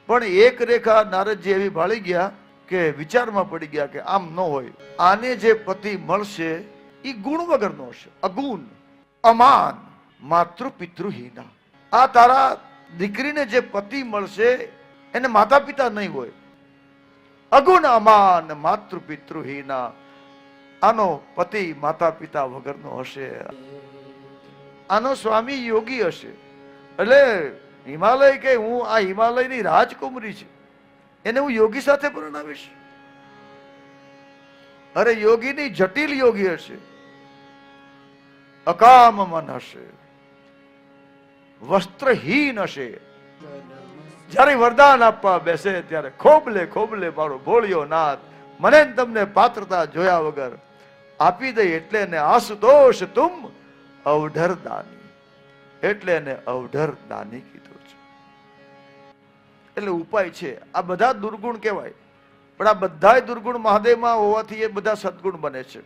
પણ એક રેખા નારદજી એવી ભાળી ગયા કે વિચારમાં પડી ગયા કે આમ ન હોય. આને જે પતિ મળશે એ ગુણ વગરનો હશે, અગુણ, અમાન, માતૃ પિતૃહીના. આ તારા દીકરીને જે પતિ મળશે એને માતા પિતા નહીં હોય, અગુણ, અમાન, માતૃ પિતૃહીના. આનો પતિ માતા પિતા વગરનો હશે, આનો સ્વામી યોગી હશે. એટલે હિમાલય કે હું આ હિમાલયની રાજકુમારી છે, એને હું યોગી સાથે પરણાવીશ. અરે યોગીની જટિલ યોગી હશે, અકામ મન હશે, વસ્ત્રહીન હશે. જ્યારે વરદાન આપવા બેસે ત્યારે ખોબલે ખોબલે મારો ભોળિયો નાથ મને તમને પાત્રતા જોયા વગર આપી દઈ, એટલે એને આશુતોષ તુમ અવઢર દાની, એટલે એને અવઢર દાની કીધું છે. એટલે ઉપાય છે. આ બધા દુર્ગુણ કહેવાય, પણ આ બધા દુર્ગુણ મહાદેવમાં હોવાથી એ બધા સદગુણ બને છે.